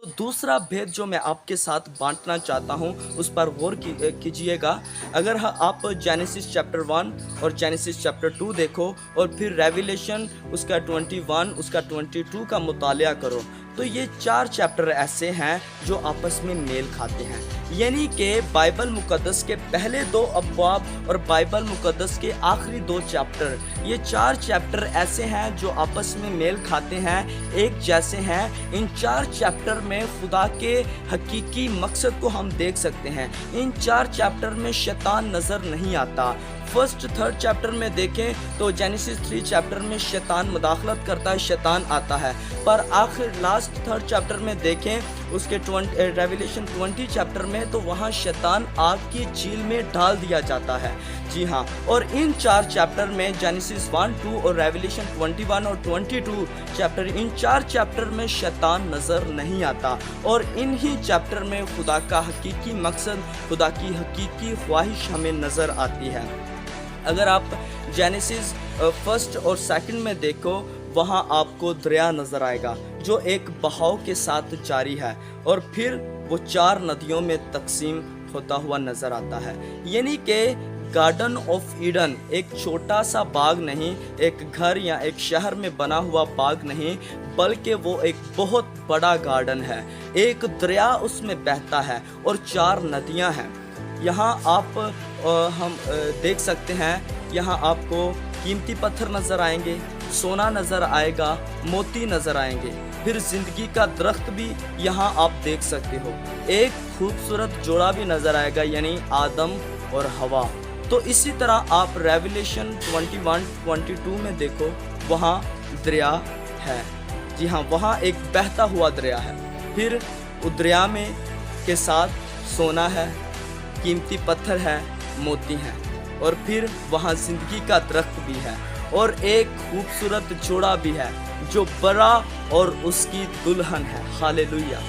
तो दूसरा भेद जो मैं आपके साथ बांटना चाहता हूँ उस पर गौर कीजिएगा। अगर आप जेनेसिस चैप्टर 1 और जेनेसिस चैप्टर 2 देखो और फिर रेवलेशन उसका 21 उसका 22 का मुतालिया करो, तो ये 4 चैप्टर ऐसे हैं जो आपस में मेल खाते हैं। यानी कि बाइबल मुक़द्दस के पहले 2 अब्वाब और बाइबल मुक़द्दस के आखिरी 2 चैप्टर, ये 4 चैप्टर ऐसे हैं जो आपस में मेल खाते हैं, एक जैसे हैं। इन 4 चैप्टर में खुदा के हकीकी मकसद को हम देख सकते हैं। इन 4 चैप्टर में शैतान नज़र नहीं आता। फर्स्ट 3rd चैप्टर में देखें तो जेनेसिस 3 चैप्टर में शैतान मुदाखलत करता है, शैतान आता है। पर आखिर लास्ट 3rd चैप्टर में देखें उसके रेवलेशन 20 चैप्टर में, तो वहाँ शैतान आग की झील में डाल दिया जाता है। जी हाँ, और इन 4 चैप्टर में जेनेसिस 1, 2 और रेवलेशन 21 और 22 चैप्टर, इन 4 चैप्टर में शैतान नज़र नहीं आता। और इन ही चैप्टर में खुदा का हकीकी मकसद, खुदा की हकीकी ख्वाहिश हमें नज़र आती है। अगर आप जेनेसिस 1 और 2 में देखो, वहाँ आपको दरिया नज़र आएगा जो एक बहाव के साथ जारी है और फिर वो 4 नदियों में तकसीम होता हुआ नज़र आता है। यानी कि गार्डन ऑफ ईडन एक छोटा सा बाग नहीं, एक घर या एक शहर में बना हुआ बाग नहीं, बल्कि वो एक बहुत बड़ा गार्डन है। एक दरिया उसमें बहता है और 4 नदियाँ हैं। यहाँ आप हम देख सकते हैं, यहाँ आपको कीमती पत्थर नज़र आएंगे, सोना नज़र आएगा, मोती नज़र आएंगे। फिर ज़िंदगी का दरख्त भी यहाँ आप देख सकते हो। एक खूबसूरत जोड़ा भी नज़र आएगा, यानी आदम और हवा। तो इसी तरह आप रेवलेशन 21, 22 में देखो, वहाँ दरिया है। जी हाँ, वहाँ एक बहता हुआ दरिया है। फिर उस दरिया में के साथ सोना है, कीमती पत्थर है, मोती हैं, और फिर वहाँ ज़िंदगी का दरख्त भी है और एक खूबसूरत जोड़ा भी है जो बरा और उसकी दुल्हन है। हालेलुया!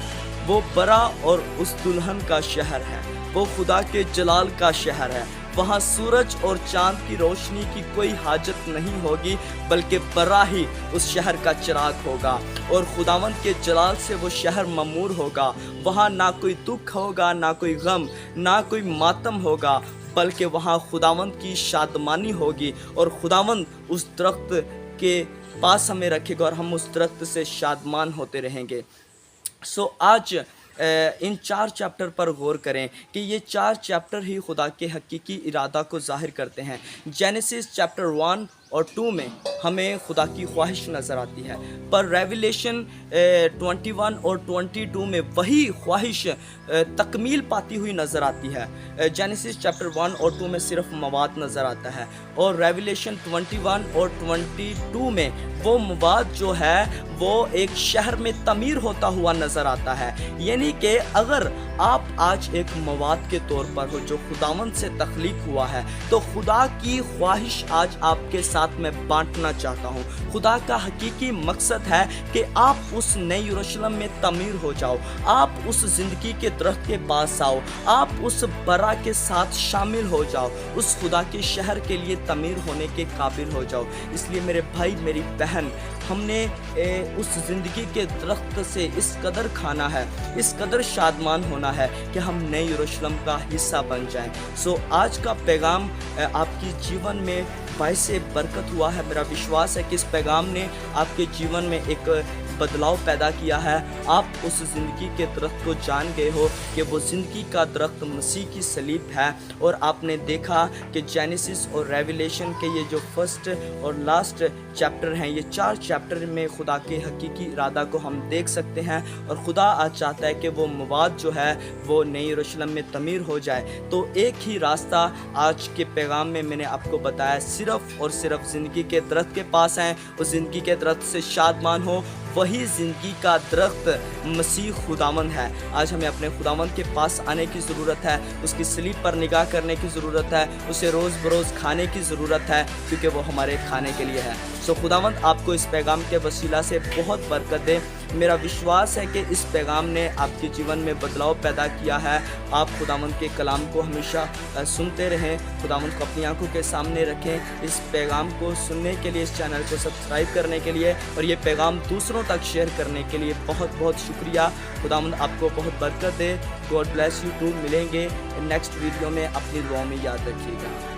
वो बरा और उस दुल्हन का शहर है, वो खुदा के जलाल का शहर है। वहाँ सूरज और चांद की रोशनी की कोई हाजत नहीं होगी, बल्कि बरा ही उस शहर का चिराग होगा और खुदावंद के जलाल से वो शहर ममूर होगा। वहाँ ना कोई दुख होगा, ना कोई गम, ना कोई मातम होगा, बल्कि वहाँ खुदावंद की शादमानी होगी और खुदावंद उस दरख्त के पास हमें रखेगा और हम उस दरख्त से शादमान होते रहेंगे। सो आज इन 4 चैप्टर पर गौर करें कि ये 4 चैप्टर ही खुदा के हकीकी इरादा को ज़ाहिर करते हैं। जेनेसिस चैप्टर 1 और 2 में हमें खुदा की ख्वाहिश नज़र आती है, पर रेवलेशन 21 और 22 में वही ख्वाहिश तकमील पाती हुई नज़र आती है। जेनेसिस चैप्टर 1 और 2 में सिर्फ मवाद नज़र आता है और रेवलेशन 21 और 22 में वो मवाद जो है वो एक शहर में तमीर होता हुआ नज़र आता है। यानी कि अगर आप आज एक मवाद के तौर पर हो जो खुदावंद से तख्लीक हुआ है, तो खुदा की ख्वाहिश आज आपके साथ में बांटना चाहता हूँ। खुदा का हकीकी मकसद है कि आप उस नई यरूशलेम में तमीर हो जाओ, आप उस ज़िंदगी के दरख्त के पास आओ, आप उस बरा के साथ शामिल हो जाओ, उस खुदा के शहर के लिए तमीर होने के काबिल हो जाओ। इसलिए मेरे भाई मेरी बहन, हमने उस ज़िंदगी के दरख्त से इस कदर खाना है, इस कदर शादमान होना है कि हम नई यरूशलेम का हिस्सा बन जाएं। सो आज का पैगाम आपकी जीवन में बाइसे बरकत हुआ है। मेरा विश्वास है कि इस पैगाम ने आपके जीवन में एक बदलाव पैदा किया है। आप उस ज़िंदगी के दरख्त को जान गए हो कि वो ज़िंदगी का दरख्त मसीह की सलीब है, और आपने देखा कि जेनेसिस और रेवलेशन के ये जो फर्स्ट और लास्ट चैप्टर हैं, ये 4 चैप्टर में खुदा के हकीकी इरादा को हम देख सकते हैं। और खुदा आज चाहता है कि वो मवाद जो है वो नई यरूशलेम में तमीर हो जाए। तो एक ही रास्ता आज के पैगाम में मैंने आपको बताया, सिर्फ़ और सिर्फ ज़िंदगी के दरख्त के पास हैं, उस ज़िंदगी के दरख्त से शादमान हो। वही ज़िंदगी का दरख्त मसीह खुदावंद है। आज हमें अपने खुदावंद के पास आने की ज़रूरत है, उसकी सलीब पर निगाह करने की ज़रूरत है, उसे रोज़ बरोज़ खाने की ज़रूरत है, क्योंकि वो हमारे खाने के लिए है। सो खुदावंद आपको इस पैगाम के वसीला से बहुत बरकत दे। मेरा विश्वास है कि इस पैगाम ने आपके जीवन में बदलाव पैदा किया है। आप खुदावंद के कलाम को हमेशा सुनते रहें, खुदावंद को अपनी आंखों के सामने रखें। इस पैगाम को सुनने के लिए, इस चैनल को सब्सक्राइब करने के लिए, और ये पैगाम दूसरों دوسروں تک شیئر کرنے کے لیے بہت بہت شکریہ. خداوند آپ کو بہت برکت دے. God bless you too. ملیں گے نیکسٹ ویڈیو میں. اپنی دعاؤں میں یاد رکھیے گا.